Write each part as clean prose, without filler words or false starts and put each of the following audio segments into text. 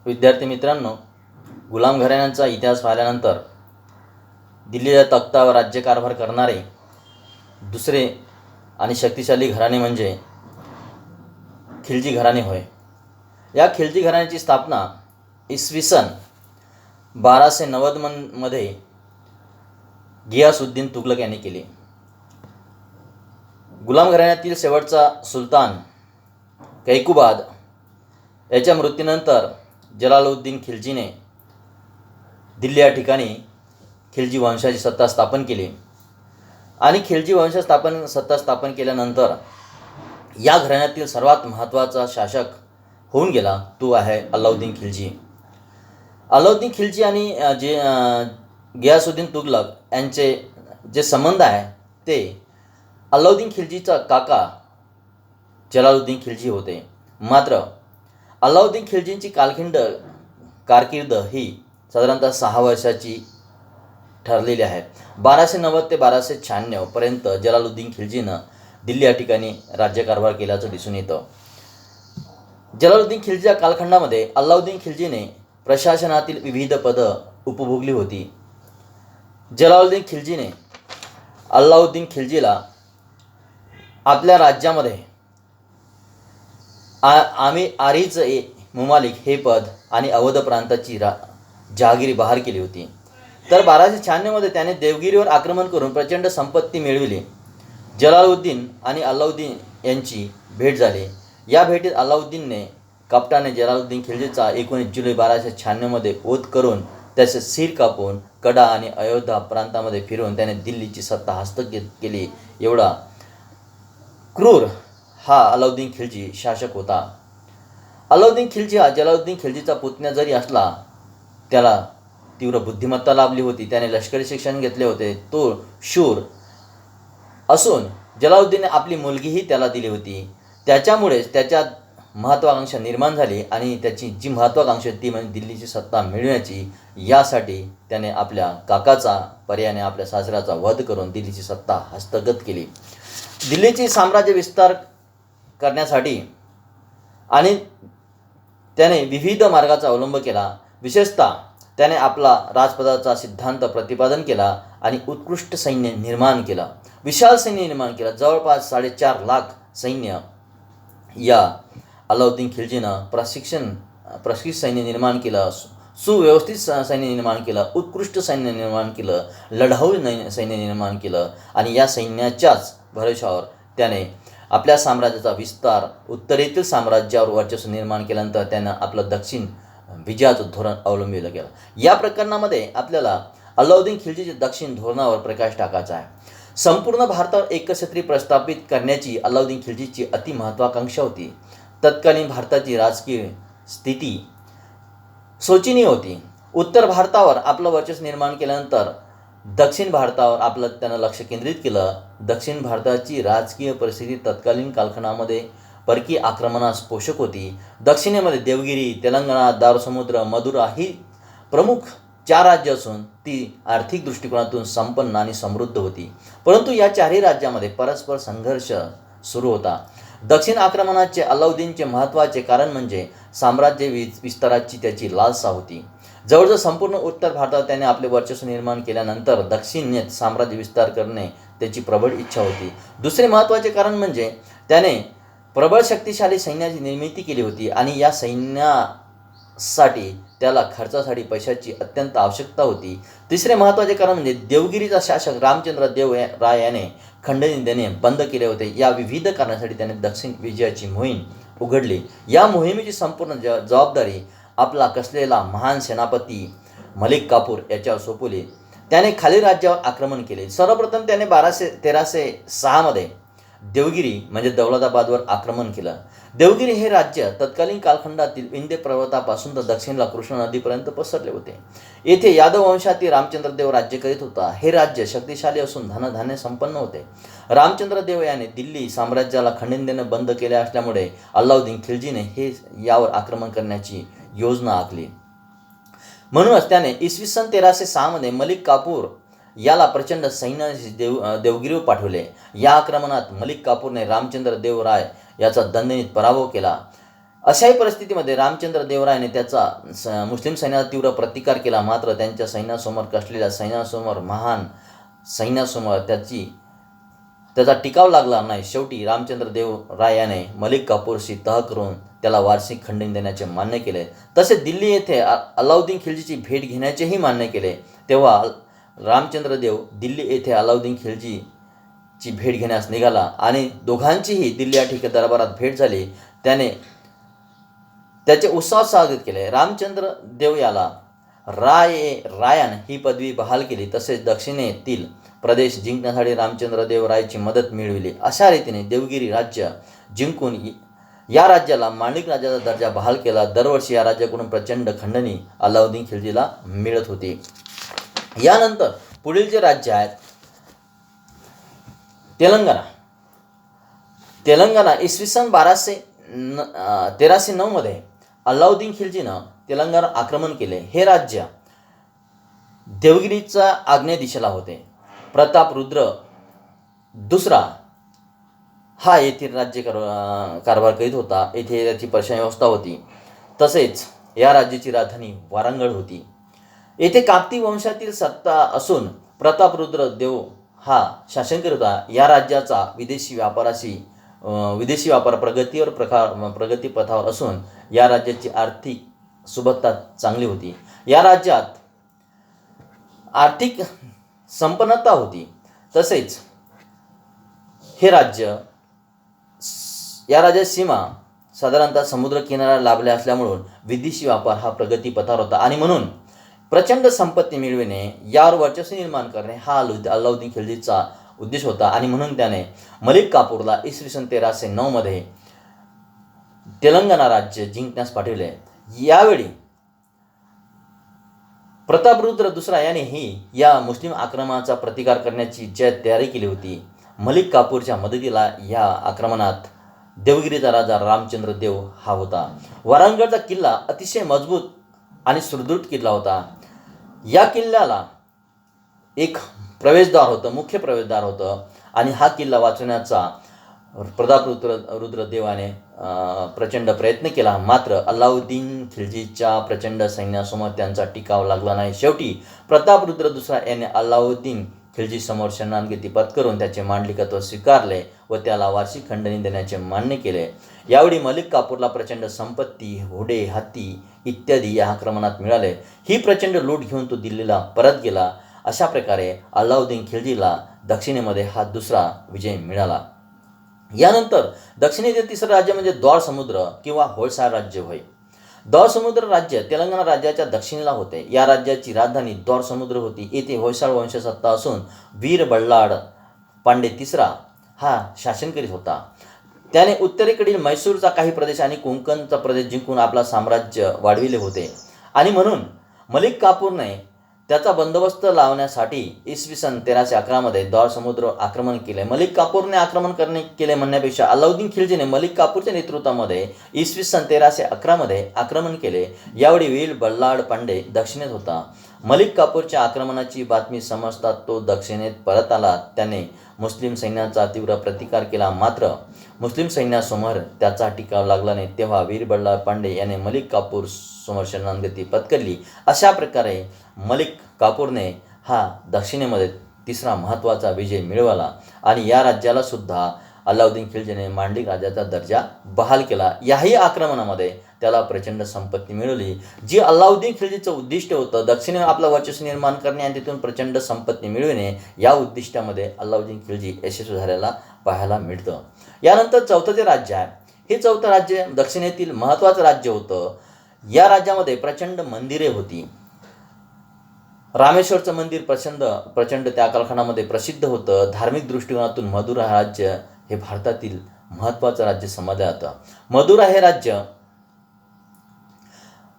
विद्यार्थी मित्रांनो, गुलाम घराण्यांचा इतिहास पाहिल्यानंतर दिल्लीच्या तख्तावर राज्यकारभार करणारे दुसरे आणि शक्तिशाली घराणे म्हणजे खिलजी घराणे होय. या खिलजी घराण्याची स्थापना इसवी सन 1290 मध्ये गियासुद्दीन तुगलक यांनी केली. गुलाम घराण्यातील शेवटचा सुलतान कैकुबाद याच्या मृत्यूनंतर जलालुद्दीन खिलजीने दिल्ली या ठिकाणी खिलजी वंशाची सत्ता स्थापन केली आणि खिलजी सत्ता स्थापन केल्यानंतर या घराण्यातील सर्वात महत्त्वाचा शासक होऊन गेला तो आहे अल्लाउद्दीन खिलजी. अल्लाउद्दीन खिलजी आणि गियासुद्दीन तुगलक यांचे जे संबंध आहे ते अल्लाउद्दीन खिलजीचा काका जलालुद्दीन खिलजी होते. मात्र अल्लाउद्दीन खिलजींची कारकीर्द ही साधारणतः 6 वर्षाची ठरलेली आहे. 1290 ते 1296 पर्यंत जलालुद्दीन खिलजीनं दिल्ली या ठिकाणी राज्यकारभार केल्याचं दिसून येतं. जलालुद्दीन खिलजीच्या कालखंडामध्ये अल्लाउद्दीन खिलजीने प्रशासनातील विविध पदं उपभोगली होती. जलालुद्दीन खिलजीने अल्लाउद्दीन खिलजीला आपल्या राज्यामध्ये आरीच मुमालिक हे पद आणि अवध प्रांताची जहागिरी बहाल केली होती. तर 1296 मध्ये त्याने देवगिरीवर आक्रमण करून प्रचंड संपत्ती मिळविली. जलालुद्दीन आणि अल्लाउद्दीन यांची भेट झाली. या भेटीत अल्लाउद्दीनने कपटाने जलालुद्दीन खिलजीचा 19 जुलै 1296 मध्ये वध करून त्याचे सिर कापून कडा आणि अयोध्या प्रांतामध्ये फिरून त्याने दिल्लीची सत्ता हस्तगत केली. एवढा क्रूर हा अल्लाउद्दीन खिलजी शासक होता. अल्लाउद्दीन खिलजी हा जलालुद्दीन खिलजीचा पुतण्या जरी असला त्याला तीव्र बुद्धिमत्ता लाभली होती. त्याने लष्करी शिक्षण घेतले होते. तो शूर असून जलालुद्दीनने आपली मुलगीही त्याला दिली होती. त्याच्यामुळेच त्याच्यात महत्त्वाकांक्षा निर्माण झाली आणि त्याची जी महत्त्वाकांक्षा ती म्हणजे दिल्लीची सत्ता मिळवण्याची. यासाठी त्याने आपल्या काकाचा पर्यायाने आपल्या सासऱ्याचा वध करून दिल्लीची सत्ता हस्तगत केली. दिल्लीची साम्राज्य विस्तार करण्यासाठी आणि त्याने विविध मार्गाचा अवलंब केला. विशेषतः त्याने आपला राजपदाचा सिद्धांत प्रतिपादन केला आणि उत्कृष्ट सैन्य निर्माण केला. विशाल सैन्य निर्माण केला. जवळपास 4.5 लाख सैन्य या अल्लाउद्दीन खिलजीनं प्रशिक्षित सैन्य निर्माण केलं, सुव्यवस्थित सैन्य निर्माण केलं, उत्कृष्ट सैन्य निर्माण केलं, लढाऊ सैन्य निर्माण केलं आणि या सैन्याच्याच भरोशावर त्याने आपल्या साम्राज्याचा विस्तार उत्तरेतील साम्राज्यावर वर्चस्व निर्माण केल्यानंतर त्यानं आपलं दक्षिण विजयाचं धोरण अवलंबिलं गेलं. या प्रकरणामध्ये आपल्याला अल्लाउद्दीन खिलजीच्या दक्षिण धोरणावर प्रकाश टाकायचा आहे. संपूर्ण भारतावर एकछत्री प्रस्थापित करण्याची अल्लाउद्दीन खिलजीची अति महत्त्वाकांक्षा होती. तत्कालीन भारताची राजकीय स्थिती शोचनीय होती. उत्तर भारतावर आपलं वर्चस्व निर्माण केल्यानंतर दक्षिण भारतावर आपलं त्यानं लक्ष केंद्रित केलं. दक्षिण भारताची राजकीय परिस्थिती तत्कालीन कालखंडामध्ये परकीय आक्रमणास पोषक होती. दक्षिणेमध्ये देवगिरी, तेलंगणा, दारुसमुद्र, मदुरा ही प्रमुख 4 राज्य असून ती आर्थिक दृष्टिकोनातून संपन्न आणि समृद्ध होती. परंतु या 4ही राज्यामध्ये परस्पर संघर्ष सुरू होता. दक्षिण आक्रमणाचे अल्लाउद्दीनचे महत्त्वाचे कारण म्हणजे साम्राज्य विस्ताराची त्याची लालसा होती. जवळजवळ संपूर्ण उत्तर भारतात त्याने आपले वर्चस्व निर्माण केल्यानंतर दक्षिणेत साम्राज्य विस्तार करणे त्याची प्रबळ इच्छा होती. दुसरे महत्त्वाचे कारण म्हणजे त्याने प्रबळ शक्तिशाली सैन्याची निर्मिती केली होती आणि या सैन्यासाठी त्याला खर्चासाठी पैशाची अत्यंत आवश्यकता होती. तिसरे महत्त्वाचे कारण म्हणजे देवगिरीचा शासक रामचंद्र देव राय याने खंडणी देणे बंद केले होते. या विविध कारणासाठी त्याने दक्षिण विजयाची मोहीम उघडली. या मोहिमेची संपूर्ण जबाबदारी आपला कसलेला महान सेनापती मलिक काफूर याच्यावर सोपवली. त्याने खालील राज्यावर आक्रमण केले. सर्वप्रथम त्याने 1306 मध्ये देवगिरी म्हणजे दौलताबादवर आक्रमण केलं. देवगिरी हे राज्य तत्कालीन कालखंडातील विंध्य पर्वतापासून तर दक्षिणला कृष्णा नदीपर्यंत पसरले होते. येथे यादव वंशातील रामचंद्रदेव राज्य करीत होता. हे राज्य शक्तिशाली असून धनधान्य संपन्न होते. रामचंद्रदेव याने दिल्ली साम्राज्याला खंडणी देणं बंद केले असल्यामुळे अल्लाउद्दीन खिलजीने यावर आक्रमण करण्याची योजना आखली. म्हणूनच त्याने इसवी सन 1306 मध्ये मलिक काफूर याला प्रचंड सैन्याने देवगिरीवर पाठवले. या आक्रमणात मलिक काफूरने रामचंद्र देव राय याचा दणदणीत पराभव केला. अशाही परिस्थितीमध्ये रामचंद्र देवरायाने त्याचा मुस्लिम सैन्याचा तीव्र प्रतिकार केला. मात्र त्यांच्या सैन्यासमोर कसलेल्या सैन्यासमोर महान सैन्यासमोर त्याचा टिकाव लागला नाही. शेवटी रामचंद्र देवरायाने मलिक काफूरशी तह करून त्याला वार्षिक खंडणी देण्याचे मान्य केले. तसेच दिल्ली येथे अलाउद्दीन खिलजीची भेट घेण्याचेही मान्य केले. तेव्हा रामचंद्र देव दिल्ली येथे अलाउद्दीन खिलजीची भेट घेण्यास निघाला आणि दोघांचीही दिल्ली या ठिकाणी दरबारात भेट झाली. त्याने त्याचे उत्साहात स्वागत केले. रामचंद्र देव याला रायन ही पदवी बहाल केली. तसेच दक्षिणेतील प्रदेश जिंकण्यासाठी रामचंद्र देव रायची मदत मिळविली. अशा रीतीने देवगिरी राज्य जिंकून या राज्याला मांडलिक राज्याचा दर्जा बहाल केला. दरवर्षी या राज्याकडून प्रचंड खंडणी अलाउद्दीन खिलजीला मिळत होती. यानंतर पुढील जे राज्य आहेत तेलंगणा इसवी सन 1309 मध्ये अलाउद्दीन खिलजीनं तेलंगणा आक्रमण केले. हे राज्य देवगिरीच्या आग्नेय दिशेला होते. प्रतापरुद्र दुसरा हा येथील राज्य कारभार करीत होता. येथे त्याची प्रशासन व्यवस्था होती. तसेच या राज्याची राजधानी वारंगळ होती. येथे काकती वंशातील सत्ता असून प्रतापरुद्र देव हा शासन करीत होता. या राज्याचा विदेशी व्यापार प्रगती पथावर असून या राज्याची आर्थिक सुबत्ता चांगली होती. या राज्यात आर्थिक संपन्नता होती. तसेच या राज्याची सीमा साधारणतः समुद्र किनारा लाभल्या असल्यामुळे विदेशी व्यापार हा प्रगतीपथावर होता आणि म्हणून प्रचंड संपत्ती मिळविणे, यावर वर्चस्व निर्माण करणे हा अलाउद्दीन खिलजीचा उद्देश होता. आणि म्हणून त्याने मलिक काफूरला इसवी सन 1309 मध्ये तेलंगणा राज्य जिंकण्यास पाठविले. यावेळी प्रतापरुद्र दुसरा यानेही या मुस्लिम आक्रमणाचा प्रतिकार करण्याची तयारी केली होती. मलिक काफूरच्या मदतीला या आक्रमणात देवगिरीचा राजा रामचंद्र देव हा होता. वारंगळचा किल्ला अतिशय मजबूत आणि सुदृढ किल्ला होता. या किल्ल्याला एक मुख्य प्रवेशद्वार होतं आणि हा किल्ला वाचवण्याचा प्रतापरुद्र देवाने प्रचंड प्रयत्न केला. मात्र अलाउद्दीन खिलजीच्या प्रचंड सैन्यासमोर त्यांचा टिकाव लागला नाही. शेवटी प्रतापरुद्र दुसरा याने अलाउद्दीन खिलजी समोर शरणागती पत्करून त्याचे मांडलिकत्व स्वीकारले व त्याला वार्षिक खंडणी देण्याचे मान्य केले. यावेळी मलिक काफूरला प्रचंड संपत्ती, घोडे, हत्ती इत्यादी या आक्रमणात मिळाले. ही प्रचंड लूट घेऊन तो दिल्लीला परत गेला. अशा प्रकारे अलाउद्दीन खिलजीला दक्षिणेमध्ये हा दुसरा विजय मिळाला. यानंतर दक्षिणेतील तिसरं राज्य म्हणजे द्वार समुद्र किंवा होयसाळ राज्य होय. द्वार समुद्र राज्य तेलंगणा राज्याच्या दक्षिणेला होते. या राज्याची राजधानी द्वार समुद्र होती. येथे होयसाळ वंशसत्ता असून वीर बल्लाळ पांडे तिसरा हा शासन करीत होता. त्याने उत्तरेकडील मैसूरचा काही प्रदेश आणि कोकणचा प्रदेश जिंकून आपला साम्राज्य वाढविले होते आणि म्हणून मलिक काफूरने त्याचा बंदोबस्त लावण्यासाठी इसवी सन 1311 मध्ये द्वार समुद्र आक्रमण केले. मलिक काफूरने आक्रमण केले म्हणण्यापेक्षा अलाउद्दीन खिलजीने मलिक काफूरच्या नेतृत्वामध्ये इसवी सन 1311 मध्ये आक्रमण केले. यावेळी वीर बल्लाळ पांडे दक्षिणेत होता. मलिक काफूरच्या आक्रमणाची बातमी समजता तो दक्षिणेत परत आला. त्याने मुस्लिम सैन्याचा तीव्र प्रतिकार केला. मात्र मुस्लिम सैन्यासमोर त्याचा टिकाव लागला नाही. तेव्हा वीर बल्लाळ पांडे याने मलिक काफूर समोर शरणागती पत्करली. अशा प्रकारे मलिक काफूरने हा दक्षिणेमध्ये तिसरा महत्त्वाचा विजय मिळवला आणि या राज्याला सुद्धा अलाउद्दीन खिलजीने मांडलिक राज्याचा दर्जा बहाल केला. याही आक्रमणामध्ये त्याला प्रचंड संपत्ती मिळवली. जी अलाउद्दीन खिलजीचं उद्दिष्ट होतं दक्षिणेवर आपलं वर्चस्व निर्माण करणे आणि तिथून प्रचंड संपत्ती मिळविणे, या उद्दिष्टामध्ये अलाउद्दीन खिलजी यशस्वी झालेला पाहायला मिळतं. यानंतर चौथं जे राज्य आहे, हे चौथं राज्य दक्षिणेतील महत्त्वाचं राज्य होतं. या राज्यामध्ये प्रचंड मंदिरे होती. रामेश्वरचं मंदिर प्रचंड त्या कालखंडामध्ये प्रसिद्ध होतं. धार्मिक दृष्टिकोनातून मदुरा राज्य हे भारतातील महत्त्वाचं राज्य समजलं जातं. मदुरा हे राज्य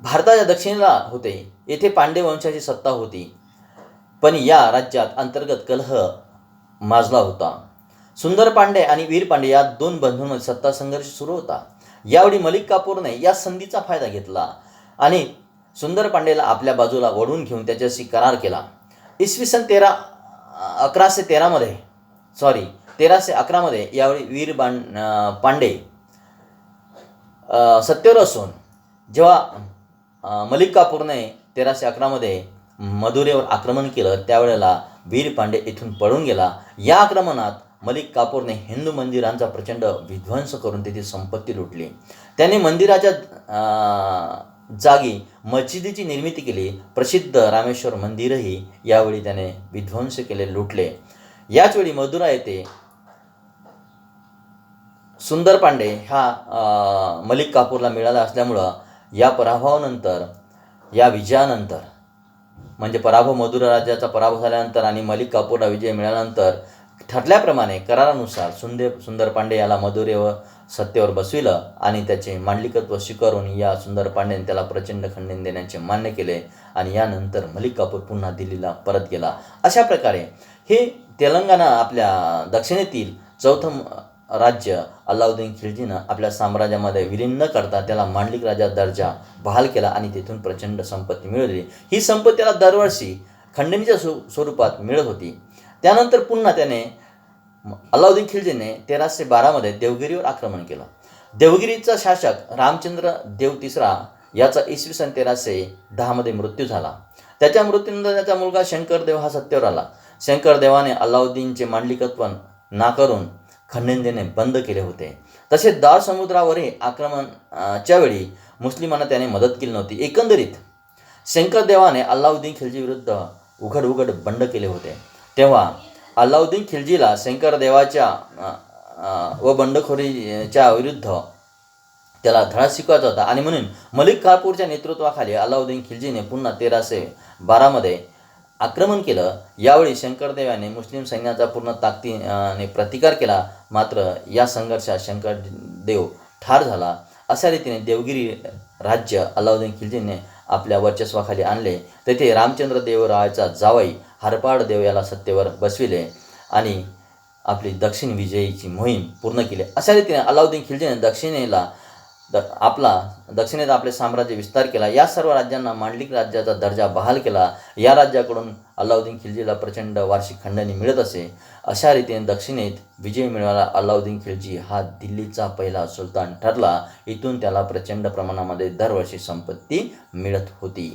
भारताच्या दक्षिणेला होते. येथे पांडे वंशाची सत्ता होती. पण या राज्यात अंतर्गत कलह माजला होता. सुंदर पांडे आणि वीर पांडे या दोन बंधूंमध्ये सत्ता संघर्ष सुरू होता. यावेळी मलिक काफूरने या संधीचा फायदा घेतला आणि सुंदर पांडेला आपल्या बाजूला ओढून घेऊन त्याच्याशी करार केला. इसवी सन 1311 मध्ये यावेळी वीर पांडे सत्तेवर असून जेव्हा मलिक काफूरने 1311मध्ये मदुरेवर आक्रमण केलं त्यावेळेला वीर पांडे इथून पळून गेला. या आक्रमणात मलिक काफूरने हिंदू मंदिरांचा प्रचंड विध्वंस करून तेथील संपत्ती लुटली. त्याने मंदिराच्या जागी मस्जिदीची निर्मिती केली. प्रसिद्ध रामेश्वर मंदिरही यावेळी त्याने विध्वंस केले, लुटले. याचवेळी मदुरा येथे सुंदर पांडे हा मलिक काफूरला मिळाला असल्यामुळं या पराभवानंतर, या विजयानंतर, म्हणजे मदुरा राज्याचा पराभव झाल्यानंतर आणि मलिक काफूरला विजय मिळाल्यानंतर ठरल्याप्रमाणे करारानुसार सुंदर पांडे याला मदुरेवर सत्तेवर बसविलं आणि त्याचे मांडलिकत्व स्वीकारून या सुंदर पांडेने त्याला प्रचंड खंडन देण्याचे मान्य केले आणि यानंतर मलिक काफूर पुन्हा दिल्लीला परत गेला. अशा प्रकारे हे तेलंगणा आपल्या दक्षिणेतील चौथं राज्य अल्लाउद्दीन खिलजीनं आपल्या साम्राज्यामध्ये विलीन न करता त्याला मांडलिक राजा दर्जा बहाल केला आणि तेथून प्रचंड संपत्ती मिळवली. ही संपत्ती त्याला दरवर्षी खंडणीच्या स्वरूपात मिळत होती. त्यानंतर पुन्हा त्याने अल्लाउद्दीन खिलजीने 1312मध्ये देवगिरीवर आक्रमण केलं. देवगिरीचा शासक रामचंद्र देव तिसरा याचा इसवी सन 1310मध्ये मृत्यू झाला. त्याच्या मृत्यूनंतर त्याचा मुलगा शंकरदेव हा सत्तेवर आला. शंकरदेवाने अल्लाउद्दीनचे मांडलिकत्व नाकारून खंडन देणे बंद केले होते. तसेच दार समुद्रावरील आक्रमणाच्या वेळी मुस्लिमांना त्याने मदत केली नव्हती. एकंदरीत शंकरदेवाने अल्लाउद्दीन खिलजी विरुद्ध उघड बंड केले होते. तेव्हा अल्लाउद्दीन खिलजीला शंकरदेवाच्या व बंडखोरीच्या विरुद्ध त्याला धडा शिकवायचा होता आणि म्हणून मलिक काफूरच्या नेतृत्वाखाली अल्लाउद्दीन खिलजीने पुन्हा 1312मध्ये आक्रमण केलं. यावेळी शंकरदेवाने मुस्लिम सैन्याचा पूर्ण ताकदीने प्रतिकार केला. मात्र या संघर्षात शंकरदेव ठार झाला. अशा रीतीने देवगिरी राज्य अल्लाउद्दीन खिलजीने आपल्या वर्चस्वाखाली आणले. तेथे रामचंद्र देवरायाचा जावई हरपाड देव याला सत्तेवर बसविले आणि आपली दक्षिण विजयीची मोहीम पूर्ण केली. अशा रीतीने अल्लाउद्दीन खिलजीने दक्षिणेत आपले साम्राज्य विस्तार केला. या सर्व राज्यांना मांडलिक राज्याचा दर्जा बहाल केला. या राज्याकडून अल्लाउद्दीन खिलजीला प्रचंड वार्षिक खंडणी मिळत असे. अशा रीतीने दक्षिणेत विजय मिळवला अल्लाउद्दीन खिलजी हा दिल्लीचा पहिला सुलतान ठरला. इथून त्याला प्रचंड प्रमाणामध्ये दरवर्षी संपत्ती मिळत होती.